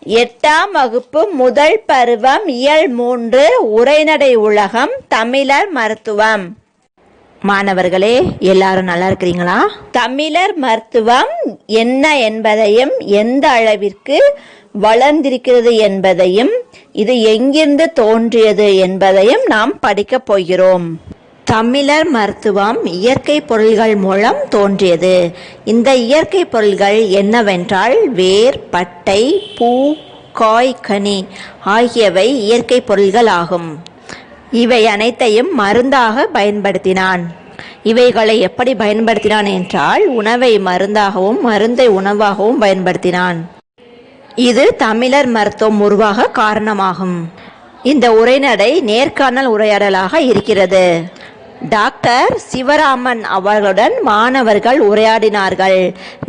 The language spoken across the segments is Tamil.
8ஆம் வகுப்பு முதல் பருவம் இயல் 3 உரைநடை உலகம் தமிழர் மருத்துவம். மாணவர்களே, எல்லாரும் நல்லா இருக்கிறீங்களா? தமிழர் மருத்துவம் என்ன என்பதையும் எந்த அளவிற்கு வளர்ந்திருக்கிறது என்பதையும் இது எங்கிருந்து தோன்றியது என்பதையும் நாம் படிக்கப் போகிறோம். தமிழர் மருத்துவம் இயற்கை பொருள்கள் மூலம் தோன்றியது. இந்த இயற்கை பொருள்கள் என்னவென்றால் வேர், பட்டை, பூ, காய், கனி ஆகியவை இயற்கை பொருள்கள் ஆகும். இவை அனைத்தையும் மருந்தாக பயன்படுத்தினான். இவைகளை எப்படி பயன்படுத்தினான் என்றால் உணவை மருந்தாகவும் மருந்தை உணவாகவும் பயன்படுத்தினான். இது தமிழர் மருத்துவம் உருவாக காரணமாகும். இந்த உரைநடை நேர்காணல் உரையாடலாக இருக்கிறது. டாக்டர் சிவராமன் அவர்களுடன் மாணவர்கள் உரையாடினார்கள்.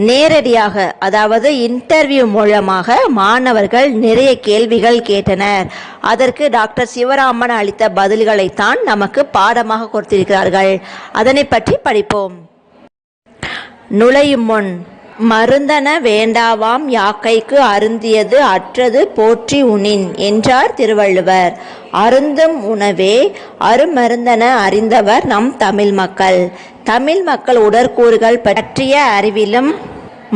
நேரடியாக, அதாவது இன்டர்வியூ மூலமாக மாணவர்கள் நிறைய கேள்விகள் கேட்டனர். அதற்கு டாக்டர் சிவராமன் அளித்த பதில்களைத்தான் நமக்கு பாடமாக கொடுத்திருக்கிறார்கள். அதனை பற்றி படிப்போம். நுழையும் முன் மருந்தன வேண்டாவாம் யாக்கைக்கு அருந்தியது அற்றது போற்றி உணின் என்றார் திருவள்ளுவர். அருந்தும் உணவே அருமருந்தன அறிந்தவர் நம் தமிழ் மக்கள். தமிழ் மக்கள் உடற்கூறுகள் பற்றிய அறிவிலும்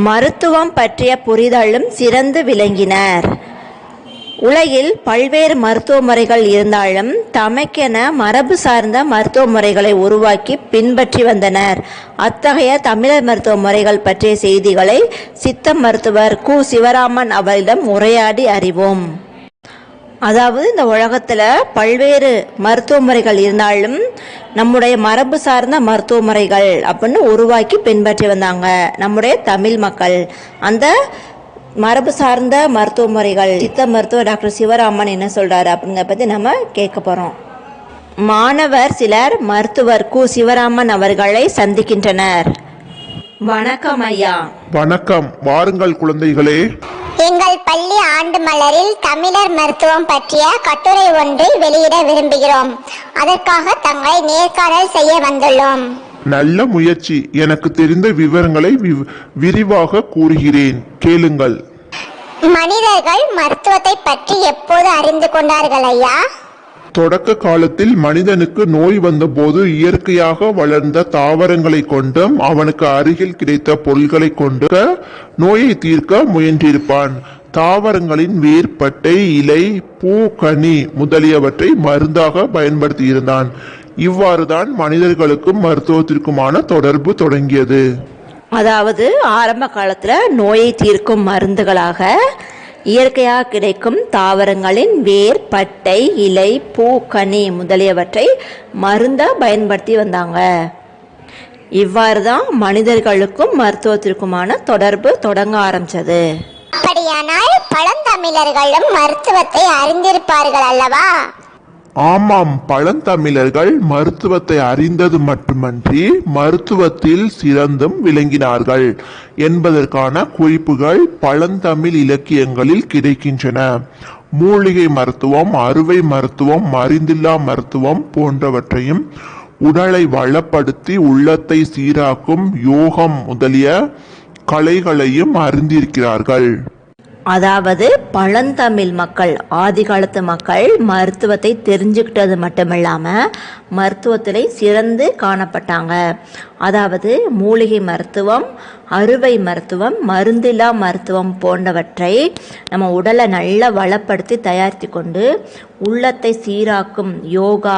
மருத்துவம் பற்றிய புரிதலும் சிறந்து விளங்கினர். உலகில் பல்வேறு மருத்துவ முறைகள் இருந்தாலும் தமக்கென மரபு சார்ந்த மருத்துவ முறைகளை உருவாக்கி பின்பற்றி வந்தனர். அத்தகைய தமிழர் மருத்துவ முறைகள் பற்றிய செய்திகளை சித்த மருத்துவர் கு. சிவராமன் அவரிடம் உரையாடி அறிவோம். அதாவது இந்த உலகத்தில் பல்வேறு மருத்துவ முறைகள் இருந்தாலும் நம்முடைய மரபு சார்ந்த மருத்துவ முறைகள் அப்படின்னு உருவாக்கி பின்பற்றி வந்தாங்க நம்முடைய தமிழ் மக்கள். அந்த மரபு சார்ந்த மருத்துவ முறைகள் சித்த மருத்துவர் டாக்டர் சிவராமன் என்ன சொல்றாரு அப்படிங்கிறத பற்றி நம்ம கேட்க போகிறோம். மாணவர் சிலர் மருத்துவர் கு. சிவராமன் அவர்களை சந்திக்கின்றனர். வணக்கம் ஐயா. வணக்கம். வாருங்கள் குழந்தைகளே. எங்கள் பள்ளி ஆண்டு மலரில் தமிழர் மருத்துவம் பற்றிய கட்டுரை ஒன்றை வெளியிட விரும்புகிறோம். அதற்காக தங்களை நேர்காணல் செய்ய வந்துள்ளோம். நல்ல முயற்சி. எனக்கு தெரிந்த விவரங்களை விரிவாக கூறுகிறேன், கேளுங்கள். மனிதர்கள் மருத்துவத்தை பற்றி எப்போது அறிந்து கொண்டார்கள் ஐயா? தொடக்க காலத்தில் மனிதனுக்கு நோய் வந்தபோது இயற்கையாக வளர்ந்த தாவரங்களை கொண்டும் அவனுக்கு அருகில் கிடைத்த பொருள்களை கொண்டு நோயை தீர்க்க முயன்றிருப்பான். தாவரங்களின் வேர், பட்டை, இலை, பூ, கனி முதலியவற்றை மருந்தாக பயன்படுத்தியிருந்தான். இவ்வாறுதான் மனிதர்களுக்கும் மருத்துவத்திற்குமான தொடர்பு தொடங்கியது. அதாவது ஆரம்ப காலத்துல நோயை தீர்க்கும் மருந்துகளாக இயற்கையாக கிடைக்கும் தாவரங்களின் வேர், பட்டை, இலை, பூ, கனி முதலியவற்றை மருந்தா பயன்படுத்தி வந்தாங்க. இவ்வாறு தான் மனிதர்களுக்கும் மருத்துவத்திற்குமான தொடர்பு தொடங்க ஆரம்பிச்சது. அப்படியானால் பழந்தமிழர்களும் மருத்துவத்தை அறிந்திருப்பார்கள் அல்லவா? ஆமாம், பழந்தமிழர்கள் மருத்துவத்தை அறிந்தது மட்டுமன்றி மருத்துவத்தில் சிறந்தும் விளங்கினார்கள் என்பதற்கான குறிப்புகள் பழந்தமிழ் இலக்கியங்களில் கிடைக்கின்றன. மூலிகை மருத்துவம், அறுவை மருத்துவம், மருந்தில்லா மருத்துவம் போன்றவற்றையும் உடலை வளப்படுத்தி உள்ளத்தை சீராக்கும் யோகம் முதலிய கலைகளையும் அறிந்திருக்கிறார்கள். அதாவது பழந்தமிழ் மக்கள், ஆதி காலத்து மக்கள் மருத்துவத்தை தெரிஞ்சுக்கிட்டது மட்டுமில்லாமல் மருத்துவத்திலே சிறந்து காணப்பட்டாங்க. அதாவது மூலிகை மருத்துவம், அறுவை மருத்துவம், மருந்தில்லா மருத்துவம் போன்றவற்றை நம்ம உடலை நல்லா வளப்படுத்தி தயாரித்து கொண்டு உள்ளத்தை சீராக்கும் யோகா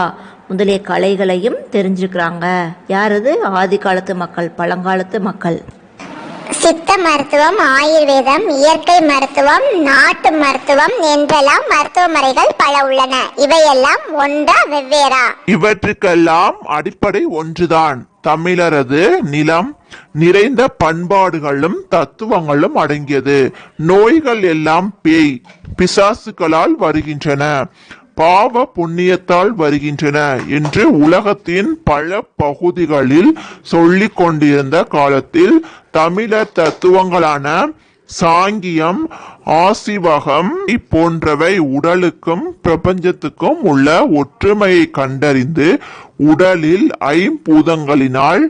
முதலிய கலைகளையும் தெரிஞ்சுக்கிறாங்க. யாரது? ஆதி காலத்து மக்கள், பழங்காலத்து மக்கள். சித்த மருத்துவம், ஆயுர்வேதம், இயற்கை மருத்துவம், நாட்டு மருத்துவம் என்றெல்லாம் மருத்துவ முறைகள் பல உள்ளன. இவையெல்லாம் ஒன்றா வெவ்வேறா? இவற்றுக்கெல்லாம் அடிப்படை ஒன்றுதான். தமிழரது நிலம் நிறைந்த பண்பாடுகளும் தத்துவங்களும் அடங்கியது. நோய்கள் எல்லாம் பேய், பிசாசுகளால் வருகின்றன, பாவ புண்ணியத்தால் வருகின்றன என்று உலகத்தின் பல பகுதிகளில் சொல்லிக் கொண்டிருந்த காலத்தில் தமிழர் தத்துவங்களான சாங்கியம், ஆசிவகம் போன்றவை உடலுக்கும் பிரபஞ்சத்துக்கும் உள்ள ஒற்றுமையை கண்டறிந்து உடலில் ஐம்பூதங்களினால்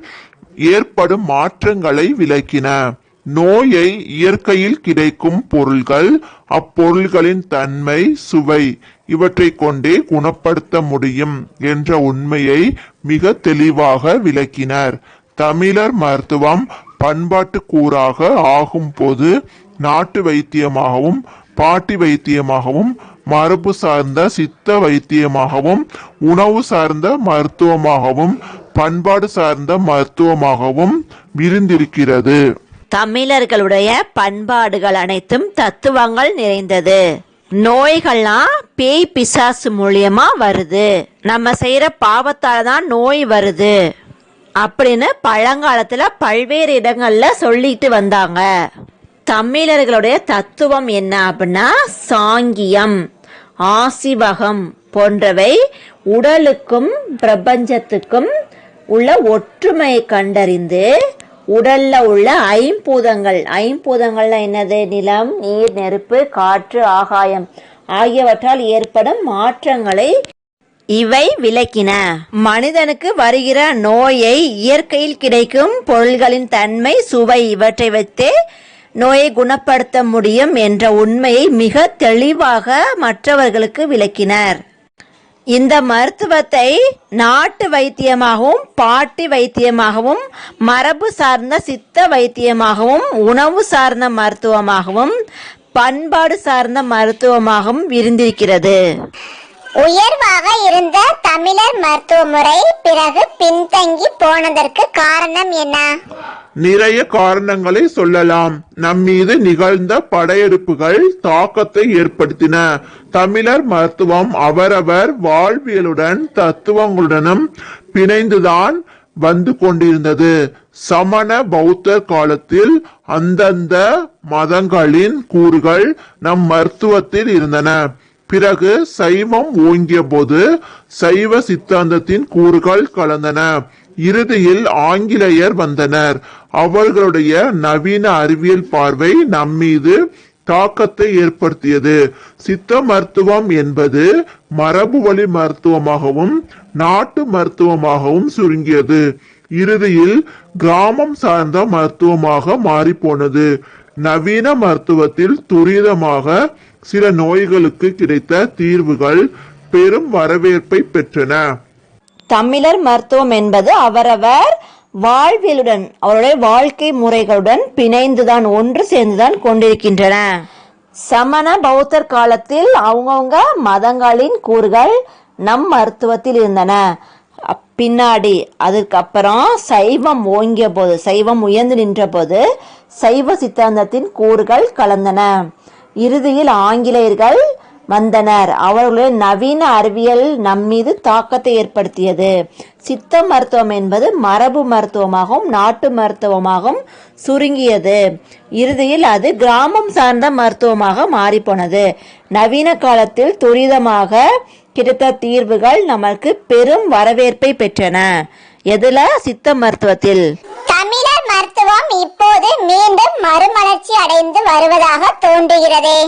ஏற்படும் மாற்றங்களை விளக்கின. நோயை இயற்கையில் கிடைக்கும் பொருள்கள், அப்பொருள்களின் தன்மை, சுவை இவற்றை கொண்டே குணப்படுத்த முடியும் என்ற உண்மையை மிக தெளிவாக விளக்கினர். தமிழர் மருத்துவம் பண்பாட்டு கூறாக ஆகும் போது நாட்டு வைத்தியமாகவும், பாட்டி வைத்தியமாகவும், மரபு சார்ந்த சித்த வைத்தியமாகவும், உணவு சார்ந்த மருத்துவமாகவும், பண்பாடு சார்ந்த மருத்துவமாகவும் விரிந்திருக்கிறது. தமிழர்களுடைய பண்பாடுகள் அனைத்தும் தத்துவங்கள் நிறைந்தது. நோய்கள்லாம் பேய் பிசாசு மூலியமா வருது, நம்ம செய்யற பாவத்தால தான் நோய் வருது அப்படின்னு பழங்காலத்துல பல்வேறு இடங்கள்ல சொல்லிட்டு வந்தாங்க. தமிழர்களுடைய தத்துவம் என்ன அப்படின்னா சாங்கியம், ஆசிவகம் போன்றவை உடலுக்கும் பிரபஞ்சத்துக்கும் உள்ள ஒற்றுமையை கண்டறிந்து உடல்ல உள்ள ஐம்பூதங்கள்ல என்னது, நிலம், நீர், நெருப்பு, காற்று, ஆகாயம் ஆகியவற்றால் ஏற்படும் மாற்றங்களை இவை விளக்கின. மனிதனுக்கு வருகிற நோயை இயற்கையில் கிடைக்கும் பொருள்களின் தன்மை, சுவை இவற்றை வைத்தே நோயை குணப்படுத்த முடியும் என்ற உண்மையை மிக தெளிவாக மற்றவர்களுக்கு விளக்கினர். இந்த மருத்துவத்தை நாட்டு வைத்தியமாகவும், பாட்டி வைத்தியமாகவும், மரபு சார்ந்த சித்த வைத்தியமாகவும், உணவு சார்ந்த மருத்துவமாகவும், பண்பாடு சார்ந்த மருத்துவமாகவும் விரிந்திருக்கிறது. உயர்வாக இருந்த தமிழர் மருத்துவ முறை பிறகு பின்தங்கி போனதற்கு காரணம் என்ன? நிறைய காரணங்களை சொல்லலாம். நம்மீது நிகழ்ந்த படையெடுப்புகள் தாக்கத்தை ஏற்படுத்தின. தமிழர் மருத்துவம் அவரவர் வாழ்வியலுடன் தத்துவங்களுடனும் பிணைந்துதான் வந்து கொண்டிருந்தது. சமண பௌத்தர் காலத்தில் அந்தந்த மதங்களின் கூறுகள் நம் மருத்துவத்தில் இருந்தன. பிறகு சைவம் ஓங்கிய போது சைவ சித்தாந்தத்தின் கூறுகள் கலந்தன. இறுதியில் ஆங்கிலேயர் வந்தனர். அவர்களுடைய நவீன அறிவியல் பார்வை நம்மீது தாக்கத்தை ஏற்படுத்தியது. சித்த மருத்துவம் என்பது மரபு வழி மருத்துவமாகவும் நாட்டு மருத்துவமாகவும் சுருங்கியது. இறுதியில் கிராமம் சார்ந்த மருத்துவமாக மாறிப்போனது. நவீன மருத்துவத்தில் துரிதமாக சில நோய்களுக்கு கிடைத்த தீர்வுகள் பெரும் வரவேற்பை பெற்றன. தமிழர் மருத்துவம் என்பது அவரவர் வாழ்வியலுடன், அவருடைய வாழ்க்கை முறைகளுடன் பிணைந்துதான், ஒன்று சேர்ந்துதான் கொண்டிருக்கின்றன. சமண பௌத்தர் காலத்தில் அவங்கவுங்க மதங்களின் கூறுகள் நம் மருத்துவத்தில் இருந்தன. பின்னாடி அதுக்கப்புறம் சைவம் ஓங்கிய போது, சைவம் உயர்ந்து நின்ற போது சைவ சித்தாந்தத்தின் கூறுகள் கலந்தன. இறுதியில் ஆங்கிலேயர்கள் வந்தனர். அவர்களுடைய நவீன அறிவியல் நம்மீது தாக்கத்தை ஏற்படுத்தியது. சித்த மருத்துவம் என்பது மரபு மருத்துவமாகவும் நாட்டு மருத்துவமாகவும் சுருங்கியது. இறுதியில் அது கிராமம் சார்ந்த மருத்துவமாக மாறிப்போனது. நவீன காலத்தில் துரிதமாக கிடைத்த தீர்வுகள் நமக்கு பெரும் வரவேற்பை பெற்றன. எதுல? சித்த மருத்துவத்தில். தமிழர் மருத்துவம் இப்போது மீண்டும் மறுமலர்ச்சி அடைந்து வருவதாக தோன்றுகிறதே.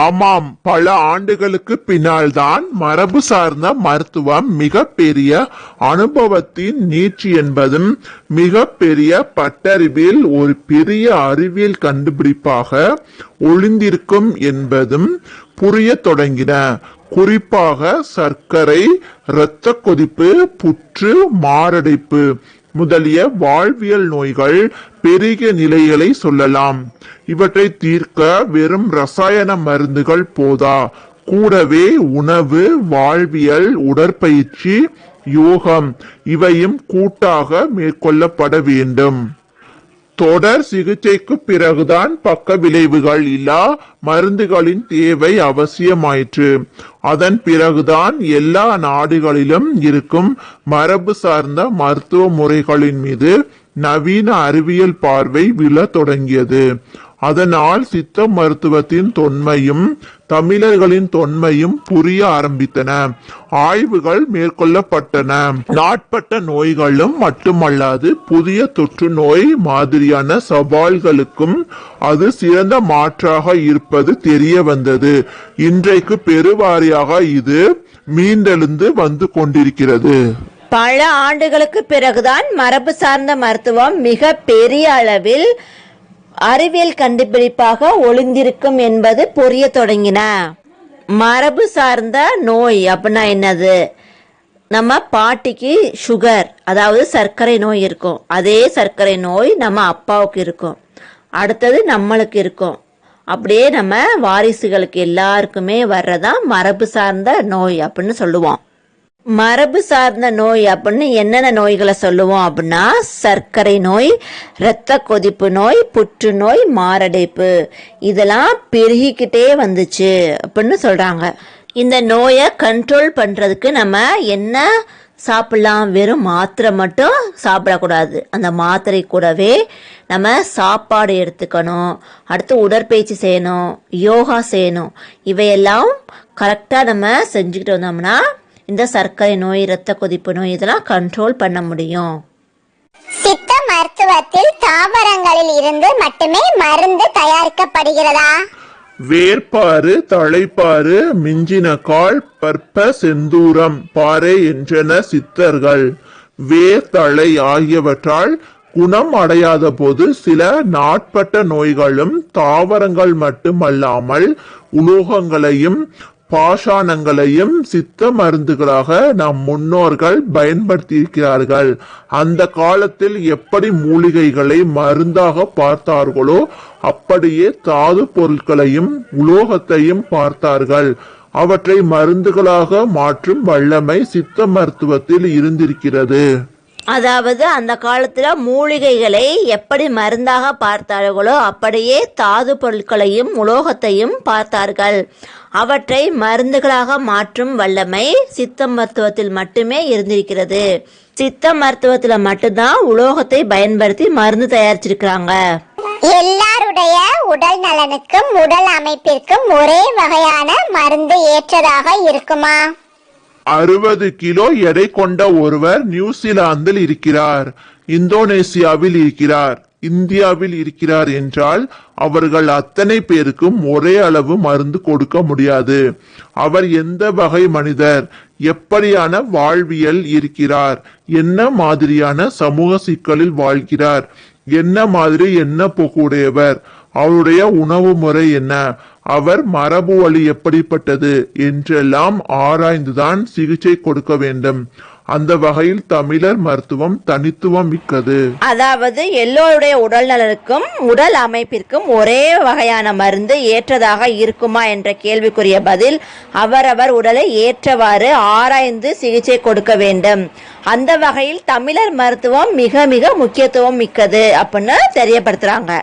ஆமாம், பல ஆண்டுகளுக்கு பின்னால் தான் மரபு சார்ந்த மருத்துவம் மிக பெரிய அனுபவத்தின் நீட்சி என்பதும் மிக பெரிய பட்டறிவில் ஒரு பெரிய அறிவியல் கண்டுபிடிப்பாக ஒளிந்திருக்கும் என்பதும் புரிய தொடங்கின. குறிப்பாக சர்க்கரை, இரத்த கொதிப்பு, புற்று, மாரடைப்பு முதலிய வாழ்வியல் நோய்கள் பெருகிய நிலைகளை சொல்லலாம். இவற்றை தீர்க்க வெறும் ரசாயன மருந்துகள் போதா, கூடவே உணவு, வாழ்வியல், உடற்பயிற்சி, யோகம் இவையும் கூட்டாக மேற்கொள்ளப்பட வேண்டும். தொடர் சிகிச்சைக்கு பிறகுதான் பக்க விளைவுகள் இல்லா மருந்துகளின் தேவை அவசியமாயிற்று. அதன் பிறகுதான் எல்லா நாடுகளிலும் இருக்கும் மரபு சார்ந்த மருத்துவ முறைகளின் மீது நவீன அறிவியல் பார்வை விழ தொடங்கியது. அதனால் சித்த மருத்துவத்தின் தொன்மையும் தமிழர்களின் தொன்மையும் புரிய ஆரம்பித்தன. ஆய்வுகள் மேற்கொள்ளப்பட்டன. நாட்பட்ட நோய்களும் மட்டுமல்லாது புதிய தொற்று நோய் மாதிரியான சவால்களுக்கும் அது சிறந்த மாற்றாக இருப்பது தெரிய வந்தது. இன்றைக்கு பெருவாரியாக இது மீண்டெழுந்து வந்து கொண்டிருக்கிறது. பல ஆண்டுகளுக்கு பிறகுதான் மரபு சார்ந்த மருத்துவம் மிக பெரிய அளவில் அறிவியல் கண்டுபிடிப்பாக ஒளிந்திருக்கும் என்பது புரிய தொடங்கின. மரபு சார்ந்த நோய் அப்படின்னா என்னது? நம்ம பாட்டிக்கு சுகர், அதாவது சர்க்கரை நோய் இருக்கும். அதே சர்க்கரை நோய் நம்ம அப்பாவுக்கு இருக்கும், அடுத்தது நம்மளுக்கு இருக்கும். அப்படியே நம்ம வாரிசுகளுக்கு எல்லாருக்குமே வர்றதான் மரபு சார்ந்த நோய் அப்படின்னு சொல்லுவோம். மரபு சார்ந்த நோய் அப்படின்னு என்னென்ன நோய்களை சொல்லுவோம் அப்படின்னா, சர்க்கரை நோய், இரத்த கொதிப்பு நோய், புற்றுநோய், மாரடைப்பு, இதெல்லாம் பெருகிக்கிட்டே வந்துச்சு அப்படின்னு சொல்றாங்க. இந்த நோயை கண்ட்ரோல் பண்றதுக்கு நம்ம என்ன சாப்பிடலாம்? வெறும் மாத்திரை மட்டும் சாப்பிடக்கூடாது. அந்த மாத்திரை கூடவே நம்ம சாப்பாடு எடுத்துக்கணும், அடுத்து உடற்பயிற்சி செய்யணும், யோகா செய்யணும். இவையெல்லாம் கரெக்டாக நம்ம செஞ்சுக்கிட்டு வந்தோம்னா இந்த சர்க்கரை நோய், இரத்த கொதிப்பு நோய் இதெல்லாம் கண்ட்ரோல் பண்ண முடியும். சித்த மருத்துவத்தில் தாவரங்களில் இருந்து மட்டுமே மருந்து தயாரிக்கப்படுகிறதா? வேர்பாறு, தழைப்பாறு, மிஞ்சின கால், பற்ப, செந்தூரம், பாறை என்றன சித்தர்கள். வேர், தழை ஆகியவற்றால் குணம் அடையாத போது சில நாட்பட்ட நோய்களும் தாவரங்கள் மட்டுமல்லாமல் உலோகங்களையும் பாஷாணங்களையும் சித்த மருந்துகளாக நம் முன்னோர்கள் பயன்படுத்தியிருக்கிறார்கள். அந்த காலத்தில் எப்படி மூலிகைகளை மருந்தாக பார்த்தார்களோ அப்படியே தாது பொருட்களையும் உலோகத்தையும் பார்த்தார்கள். அவற்றை மருந்துகளாக மாற்றும் வல்லமை சித்த மருத்துவத்தில் இருந்திருக்கிறது. அதாவது அந்த காலத்துல மூலிகைகளை எப்படி மருந்தாக பார்த்தார்களோ அப்படியே தாது பொருட்களையும் உலோகத்தையும் பார்த்தார்கள். அவற்றை மருந்துகளாக மாற்றும் வல்லமை சித்த மருத்துவத்தில் மட்டுமே இருந்திருக்கிறது. சித்த மருத்துவத்துல மட்டும்தான் உலோகத்தை பயன்படுத்தி மருந்து தயாரிச்சிருக்கிறாங்க. எல்லாருடைய உடல் நலனுக்கும் உடல் அமைப்பிற்கும் ஒரே வகையான மருந்து ஏற்றதாக இருக்குமா? 60 கிலோ எடை கொண்ட ஒருவர் நியூசிலாந்தில் இருக்கிறார், இந்தோனேசியாவில் இருக்கிறார், இந்தியாவில் இருக்கிறார் என்றால் அவர்கள் அத்தனை பேருக்கும் ஒரே அளவு மருந்து கொடுக்க முடியாது. அவர் எந்த வகை மனிதர், எப்படியான வாழ்வியல் இருக்கிறார், என்ன மாதிரியான சமூக சிக்கலில் வாழ்கிறார், என்ன மாதிரி என்ன போக்குடையவர், அவருடைய உணவு முறை என்ன, அவர் மரபு வழி எப்படிப்பட்டது என்றெல்லாம் ஆராய்ந்துதான் சிகிச்சை கொடுக்க வேண்டும். அந்த வகையில் தமிழர் மருத்துவம் தனித்துவம் மிக்கது. அதாவது எல்லோருடைய உடல் நலனுக்கும் உடல் அமைப்பிற்கும் ஒரே வகையான மருந்து ஏற்றதாக இருக்குமா என்ற கேள்விக்குரிய பதில் அவரவர் உடலை ஏற்றவாறு ஆராய்ந்து சிகிச்சை கொடுக்க வேண்டும். அந்த வகையில் தமிழர் மருத்துவம் மிக மிக முக்கியத்துவம் மிக்கது அப்படின்னு தெரியப்படுத்துறாங்க.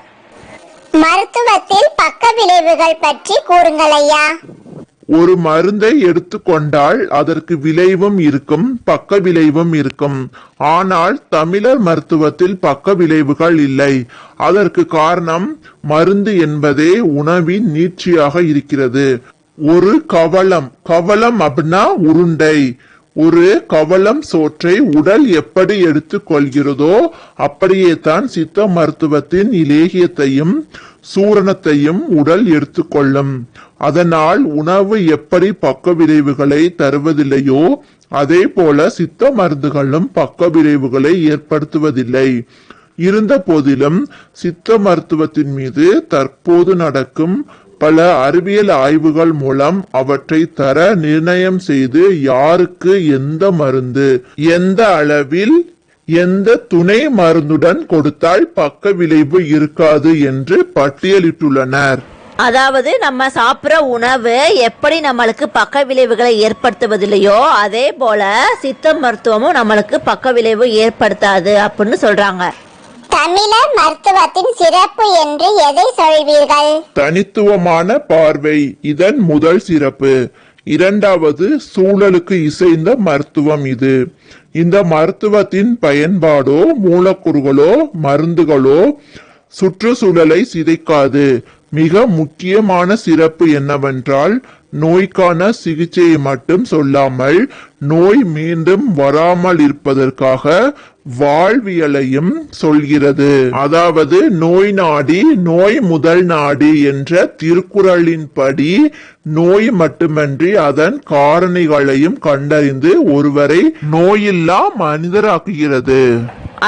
மருத்துவத்தில் பக்க விளைவுகள் பற்றி கூறுங்கள் ஐயா. ஒரு மருந்தை எடுத்துக்கொண்டால் அதற்கு விளைவும் இருக்கும், பக்க விளைவும் இருக்கும். ஆனால் தமிழர் மருத்துவத்தில் பக்க விளைவுகள் இல்லை. அதற்கு காரணம் மருந்து என்பதே உணவின் நீட்சியாக இருக்கிறது. ஒரு கவளம் அப்படின்னா உருண்டை. ஒரு கவளம் சோற்றை உடல் எப்படி எடுத்துக் கொள்கிறதோ அப்படியே தான் சித்த மருத்துவத்தின் இலேகியத்தையும் சூரணத்தையும் உடல் எடுத்துக்கொள்ளும். அதனால் உணவு எப்படி பக்க விளைவுகளை தருவதில்லையோ அதே போல சித்த மருந்துகளும் பக்க விளைவுகளை ஏற்படுத்துவதில்லை. இருந்த போதிலும் சித்த மருத்துவத்தின் மீது தற்போது நடக்கும் பல அறிவியல் ஆய்வுகள் மூலம் அவற்றை தர நிர்ணயம் செய்து யாருக்கு எந்த மருந்து, எந்த அளவில், எந்த துணை மருந்துடன் கொடுத்தால் பக்க விளைவு இருக்காது என்று பட்டியலிட்டுள்ளனர். அதாவது நம்ம சாப்பிட்ற உணவு எப்படி நம்மளுக்கு பக்க விளைவுகளை ஏற்படுத்துவதில்லையோ அதே போல சித்த மருத்துவமும் நம்மளுக்கு பக்க விளைவு ஏற்படுத்தாது அப்படின்னு சொல்றாங்க. தமிழர் மருத்துவத்தின் சிறப்பு என்று எதை சொல்வீர்கள்? தனித்துவமான பார்வை இதன் முதல் சிறப்பு. இரண்டாவது, சூழலுக்கு இசைந்த மருத்துவம் இது. இந்த மருத்துவத்தின் பயன்பாடோ மூலக்கூறுகளோ மருந்துகளோ சுற்றுச்சூழலை சிதைக்காது. மிக முக்கியமான சிறப்பு என்னவென்றால் நோய்க்கான சிகிச்சையை மட்டும் சொல்லாமல் நோய் மீண்டும் வராமல் இருப்பதற்காக வாழ்வியலையும் சொல்கிறது. அதாவது நோய் நாடி நோய் முதல் நாடி என்ற திருக்குறளின்படி நோய் மட்டுமன்றி அதன் காரணிகளையும் கண்டறிந்து ஒருவரை நோயில்லா மனிதராக்குகிறது.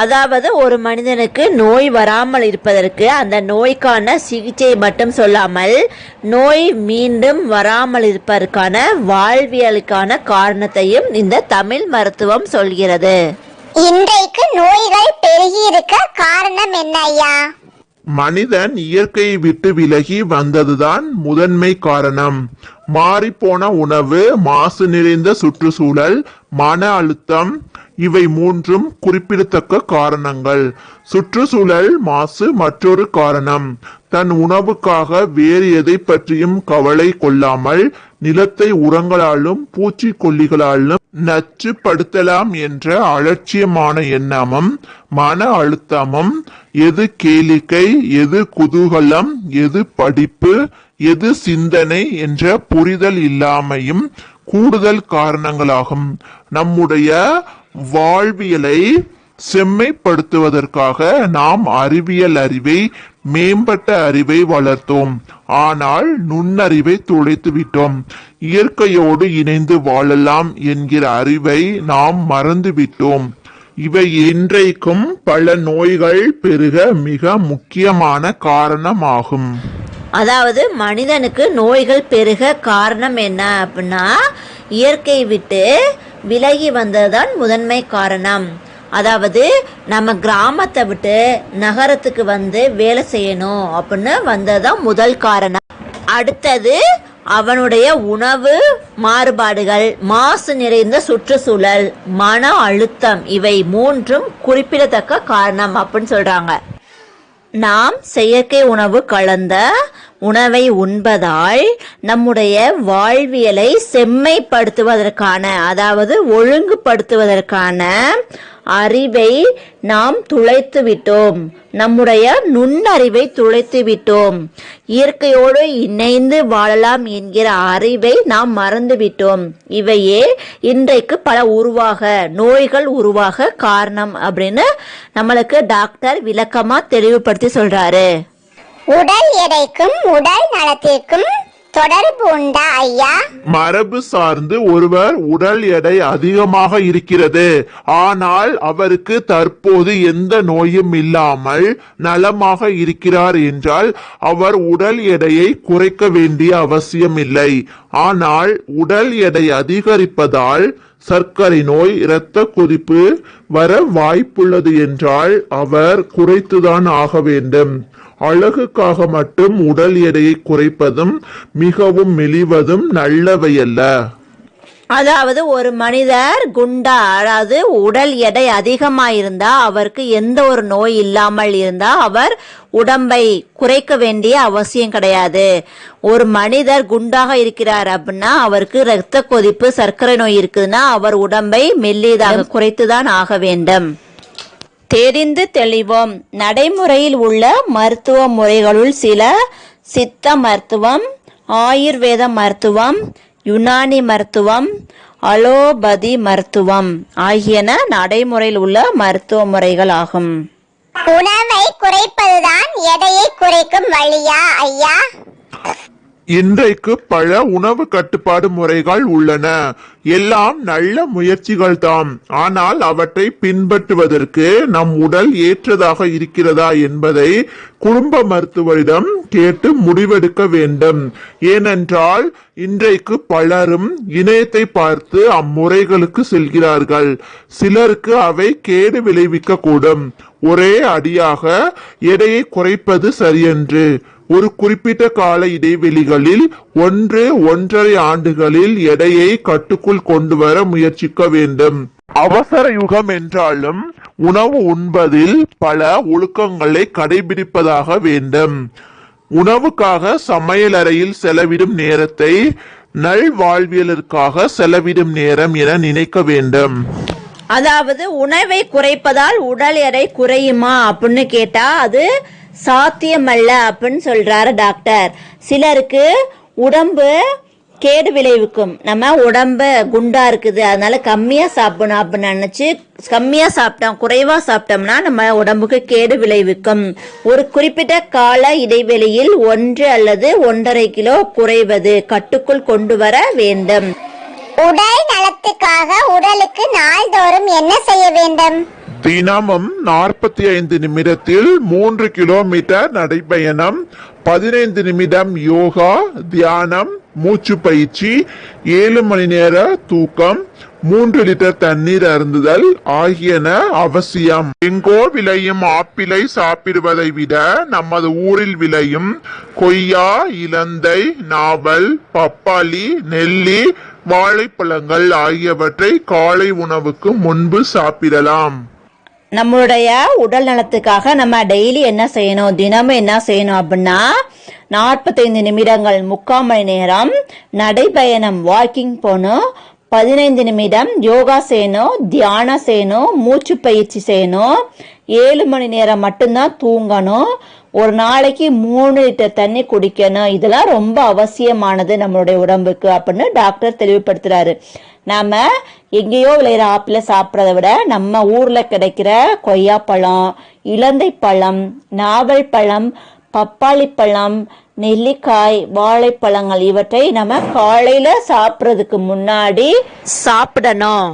அதாவது ஒரு மனிதனுக்கு நோய் வராமல் இருப்பதற்கு அந்த நோய்க்கான சிகிச்சை மட்டும் சொல்லாமல் நோய் மீண்டும் வராமல் இருப்பதற்கான வாழ்வியலுக்கான காரணத்தையும் இந்த தமிழ் மருத்துவம் சொல்கிறது. இன்றைக்கு நோய்கள் பெருகி இருக்க காரணம் என்ன ஐயா? மனிதன் இயற்கையை விட்டு விலகி வந்ததுதான் முதன்மை காரணம். மாறிப்போன உணவு, மாசு நிறைந்த சுற்றுச்சூழல், மன அழுத்தம், இவை மூன்றும் குறிப்பிடத்தக்க காரணங்கள். சுற்றுச்சூழல் மாசு மற்றொரு காரணம். தன் உணவுக்காக வேறு எதை பற்றியும் கவலை கொள்ளாமல் நிலத்தை உரங்களாலும் பூச்சிக்கொல்லிகளாலும் நச்சுப்படுத்தலாம் என்ற அலட்சியமான எண்ணமும் மன அழுத்தமும், எது கேளிக்கை, எது குதூகலம், எது படிப்பு, எது சிந்தனை என்ற புரிதல் இல்லாமையும் கூடுதல் காரணங்களாகும். நம்முடைய வாழ்வியலை செம்மைப்படுத்துவதற்காக நாம் அறிவியல் அறிவை, மேம்பட்ட அறிவை வளர்த்தோம். ஆனால் நுண்ணறிவை துளைத்து விட்டோம். இயற்கையோடு இணைந்து வாழலாம் என்கிற அறிவை நாம் மறந்துவிட்டோம். இவை இன்றைக்கும் பல நோய்கள் பெருக மிக முக்கியமான காரணமாகும். அதாவது மனிதனுக்கு நோய்கள் பெருக காரணம் என்ன அப்படின்னா இயற்கை விட்டு விலகி வந்ததுதான் முதன்மை காரணம். அதாவது நம்ம கிராமத்தை விட்டு நகரத்துக்கு வந்து வேலை செய்யணும் அப்படின்னு வந்ததுதான் முதல் காரணம். அடுத்தது அவனுடைய உணவு மாறுபாடுகள், மாசு நிறைந்த சுற்றுச்சூழல், மன அழுத்தம், இவை மூன்றும் குறிப்பிடத்தக்க காரணம் அப்படின்னு சொல்றாங்க. நாம் செயற்கை உணவு கலந்த உணவை உண்பதால் நம்முடைய வாழ்வியலை செம்மைப்படுத்துவதற்கான, அதாவது ஒழுங்குபடுத்துவதற்கான அறிவை நாம் துளைத்து விட்டோம். நம்முடைய நுண்ணறிவை துளைத்து விட்டோம். இயற்கையோடு இணைந்து வாழலாம் என்கிற அறிவை நாம் மறந்து விட்டோம். இவையே இன்றைக்கு பல நோய்கள் உருவாக காரணம் அப்படின்னு நம்மளுக்கு டாக்டர் விளக்கமா தெளிவுபடுத்தி சொல்றாரு. உடல் எடைக்கும் உடல் நலத்திற்கும் தொடர்பு உண்டா ஐயா? மரபு சார்ந்து ஒருவர் உடல் எடை அதிகமாக இருக்கிறது, ஆனால் அவருக்கு தற்போது எந்த நோயும் இல்லாமல் நலமாக இருக்கிறார் என்றால் அவர் உடல் எடையை குறைக்க வேண்டிய அவசியம் இல்லை. ஆனால் உடல் எடை அதிகரிப்பதால் சர்க்கரை நோய், இரத்த கொதிப்பு வர வாய்ப்புள்ளது என்றால் அவர் குறைத்துதான் ஆக வேண்டும். அழகுக்காக மட்டும் உடல் எடையை குறைப்பதும் மிகவும் மெலிவதும் நல்லவையல்ல. அதாவது ஒரு மனிதர் குண்டா, அதாவது உடல் எடை அதிகமாயிருந்தா, அவருக்கு எந்த ஒரு நோய் இல்லாமல் இருந்தா அவர் உடம்பை குறைக்க வேண்டிய அவசியம் கிடையாது. ஒரு மனிதர் குண்டாக இருக்கிறார் அப்படின்னா அவருக்கு இரத்த கொதிப்பு, சர்க்கரை நோய் இருக்குதுன்னா அவர் உடம்பை மெல்லியதாக குறைத்துதான் ஆக வேண்டும். தெரிந்து தெளிவோம். நடைமுறையில் உள்ள மருத்துவ முறைகளுள் சில சித்த மருத்துவம், ஆயுர்வேத மருத்துவம், யுனானி மருத்துவம், அலோபதி மருத்துவம் ஆகியன நடைமுறையில் உள்ள மருத்துவ முறைகள் ஆகும். உணவை குறைப்பதுதான் எடையை குறைக்கும் வழியா ஐயா? இன்றைக்கு பல உணவு கட்டுப்பாடு முறைகள் உள்ளன. எல்லாம் நல்ல முயற்சிகள் தாம். ஆனால் அவற்றை பின்பற்றுவதற்கு நம் உடல் ஏற்றதாக இருக்கிறதா என்பதை குடும்ப மருத்துவரிடம் கேட்டு முடிவெடுக்க வேண்டும். ஏனென்றால் இன்றைக்கு பலரும் இணையத்தை பார்த்து அம்முறைகளுக்கு செல்கிறார்கள். சிலருக்கு அவை கேடு விளைவிக்க கூடும். ஒரே அடியாக எடையை குறைப்பது சரியென்று ஒரு குறிப்பிட்ட கால இடைவெளிகளில் 1-1.5 ஆண்டுகளில் எடையை கட்டுக்குள் கொண்டு வர முயற்சிக்க வேண்டும். அவசர யுகம் என்றாலும் உணவு உண்பதில் பல ஒழுக்கங்களை கடைபிடிப்பதாக வேண்டும். உணவுக்காக சமையலறையில் செலவிடும் நேரத்தை நல்வாழ்வியலுக்காக செலவிடும் நேரம் என நினைக்க வேண்டும். அதாவது உணவை குறைப்பதால் உடல் எடை குறையுமா அப்படின்னு கேட்டா அது சாத்தியமல்ல அப்படின்னு சொல்றாரு டாக்டர். சிலருக்கு உடம்பு கேடு விளைவிக்கும். நம்ம உடம்பு குண்டா இருக்குது அதனால கம்மியா சாப்பிடணும் அப்படின்னு நினைச்சு கம்மியா சாப்பிட்டோம், குறைவா சாப்பிட்டோம்னா நம்ம உடம்புக்கு கேடு விளைவிக்கும். ஒரு குறிப்பிட்ட கால இடைவெளியில் 1 அல்லது 1.5 கிலோ குறைவது கட்டுக்குள் கொண்டு வர வேண்டும். உடல் நலத்துக்காக உடலுக்கு நாள்தோறும் என்ன செய்ய வேண்டும்? தினமும் 45 நிமிடத்தில் 3 கிலோமீட்டர் நடைபயணம், 15 நிமிடம் யோகா, தியானம், மூச்சு பயிற்சி, 7 மணி நேர தூக்கம், 3 லிட்டர் தண்ணீர் அருந்துதல் ஆகியன அவசியம். எங்கோ விளையும் ஆப்பிளை சாப்பிடுவதை விட நமது ஊரில் விளையும் கொய்யா, இலந்தை, நாவல், பப்பாளி, நெல்லி, வாழைப்பழங்கள் ஆகியவற்றை காலை உணவுக்கு முன்பு சாப்பிடலாம். நம்மளுடைய உடல் நலத்துக்காக நம்ம டெய்லி என்ன செய்யணும், தினமும் என்ன செய்யணும் அப்படின்னா 45 நிமிடங்கள் 3/4 மணி நேரம் நடைபயணம் வாக்கிங் போகணும், 15 நிமிடம் யோகா செய்யணும், தியானம் செய்யணும், மூச்சு பயிற்சி செய்யணும், 7 மணி நேரம் மட்டும்தான் தூங்கணும், ஒரு நாளைக்கு 3 லிட்டர் தண்ணி குடிக்கணும். இதெல்லாம் ரொம்ப அவசியமானது நம்மளுடைய உடம்புக்கு அப்படின்னு டாக்டர் தெளிவுபடுத்துறாரு. நாம எங்கேயோ விளையிற ஆப்பிள சாப்பிட்றத விட நம்ம ஊர்ல கிடைக்கிற கொய்யாப்பழம், இலந்தை பழம், நாவல் பழம், பப்பாளி பழம், நெல்லிக்காய், வாழைப்பழங்கள் இவற்றை நம்ம காலையில சாப்பிட்றதுக்கு முன்னாடி சாப்பிடணும்.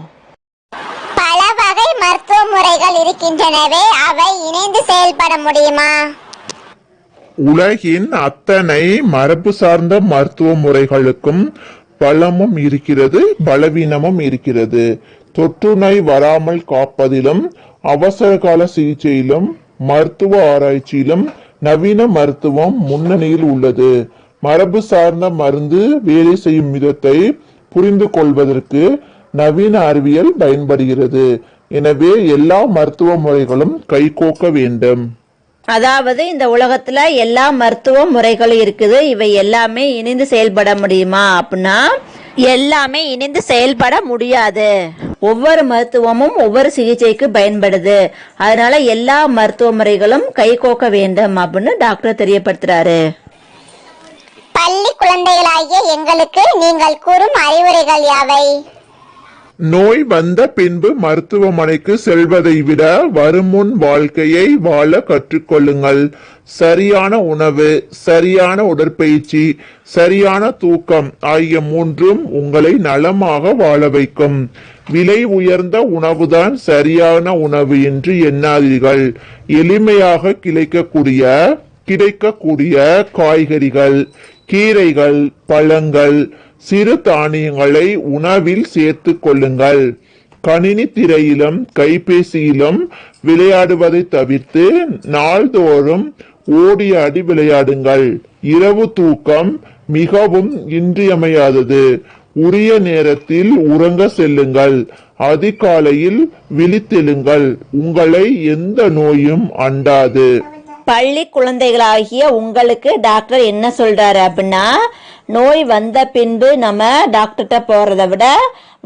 பல வகை மருத்துவ முறைகள் இருக்கின்றனவே, அவை இணைந்து செயல்பட முடியுமா? உலகின் அத்தனை மரபு சார்ந்த மருத்துவ முறைகளுக்கும் பலமும் இருக்கிறது, பலவீனமும் இருக்கிறது. தொற்று நோய் வராமல் காப்பதிலும், அவசர கால சிகிச்சையிலும், மருத்துவ ஆராய்ச்சியிலும் நவீன மருத்துவம் முன்னணியில் உள்ளது. மரபு சார்ந்த மருந்து வேலை செய்யும் விதத்தை புரிந்து கொள்வதற்கு நவீன அறிவியல் பயன்படுகிறது. எனவே எல்லா மருத்துவ முறைகளும் கைகோக்க வேண்டும். அதாவது இந்த உலகத்துல எல்லா மருத்துவ முறைகளும் இருக்குது, இவை எல்லாமே இணைந்து செயல்பட முடியுமா அப்படின்னா எல்லாமே இணைந்து செயல்பட முடியாது. ஒவ்வொரு மருத்துவமும் ஒவ்வொரு சிகிச்சைக்கு பயன்படுது. அதனால எல்லா மருத்துவ முறைகளும் கைகோக்க வேண்டும் அப்படின்னு டாக்டர் தெரியப்படுத்துறாரு. பள்ளி குழந்தைகளாகிய எங்களுக்கு நீங்கள் கூறும் அறிவுரைகள் யாவை? நோய் வந்த பின்பு மருத்துவமனைக்கு செல்வதை விட வருமுன் வாழ்க்கையை வாழ கற்றுக்கொள்ளுங்கள். சரியான உணவு, சரியான உடற்பயிற்சி, சரியான தூக்கம் ஆகிய மூன்றும் உங்களை நலமாக வாழ வைக்கும். விலை உயர்ந்த உணவுதான் சரியான உணவு என்று எண்ணாதீர்கள். எளிமையாக கிடைக்கக்கூடிய காய்கறிகள், கீரைகள், பழங்கள், சிறு தானியங்களை உணவில் சேர்த்து கொள்ளுங்கள். கணினி திரையிலும் கைபேசியிலும் விளையாடுவதை தவிர்த்து நாள்தோறும் ஓடி ஆடி விளையாடுங்கள். இரவு தூக்கம் மிகவும் இன்றியமையாதது. உரிய நேரத்தில் உறங்க செல்லுங்கள். அதிகாலையில் விழித்தெழுங்கள். உங்களை எந்த நோயும் அண்டாது. பள்ளி குழந்தைகளாகிய உங்களுக்கு டாக்டர் என்ன சொல்றாரு அப்படின்னா, நோய் வந்த பின்பு நம்ம டாக்டர்கிட்ட போறதை விட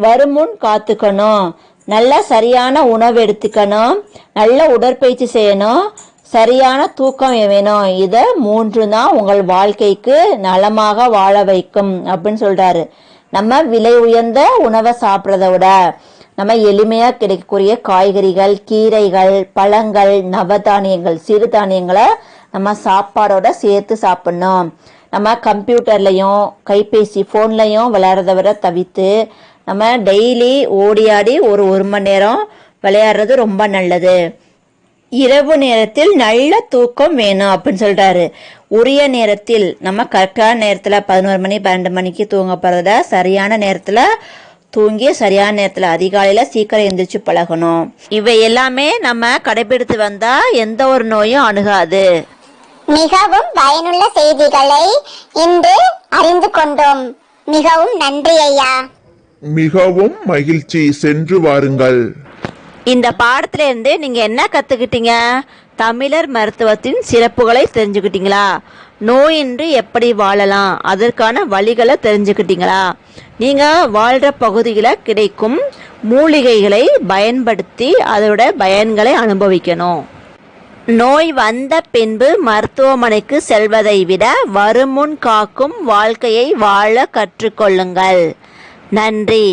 வருமுன் காத்துக்கணும். நல்ல சரியான உணவு எடுத்துக்கணும், நல்ல உடற்பயிற்சி செய்யணும், சரியான தூக்கம் வேணும். இதை 3 தான் உங்கள் வாழ்க்கைக்கு நலமாக வாழ வைக்கும் அப்படின்னு சொல்றாரு. நம்ம விலை உயர்ந்த உணவை சாப்பிட்றத விட நம்ம எளிமையா கிடைக்கக்கூடிய காய்கறிகள், கீரைகள், பழங்கள், நவதானியங்கள், சிறுதானியங்களை நம்ம சாப்பாடோட சேர்த்து சாப்பிடணும். நம்ம கம்ப்யூட்டர்லையும் கைபேசி ஃபோன்லையும் விளையாடுறத விட தவிர்த்து நம்ம டெய்லி ஓடியாடி ஒரு மணி நேரம் விளையாடுறது ரொம்ப நல்லது. இரவு நேரத்தில் நல்ல தூக்கம் வேணும் அப்படின்னு சொல்றாரு. உரிய நேரத்தில் நம்ம கரெக்டான நேரத்தில் 11 மணி 12 மணிக்கு தூங்க போறத சரியான நேரத்தில் தூங்கி சரியான நேரத்தில் அதிகாலையில் சீக்கிரம் எந்திரிச்சு பழகணும். இவை எல்லாமே நம்ம கடைபிடித்து வந்தா எந்த ஒரு நோயும் அணுகாது. மிகவும் பயனுள்ள செய்திகளை இன்று அறிந்து கொண்டோம். மிகவும் நன்றி ஐயா. மிகவும் மகிழ்ச்சி. சென்று வாருங்கள். இந்த பாடத்துல இருந்து நீங்க என்ன கத்துக்கிட்டீங்க? தமிழர் மருத்துவத்தின் சிறப்புகளை தெரிஞ்சுக்கிட்டீங்களா? நோயின்றி எப்படி வாழலாம் அதற்கான வழிகளை தெரிஞ்சுக்கிட்டீங்களா? நீங்க வாழ்ற பகுதியில கிடைக்கும் மூலிகைகளை பயன்படுத்தி அதோட பயன்களை அனுபவிக்கணும். நோய் வந்த பின்பு மருத்துவமனைக்கு செல்வதை விட வருமுன் காக்கும் வாழ்க்கையை வாழ கற்றுக்கொள்ளுங்கள். நன்றி.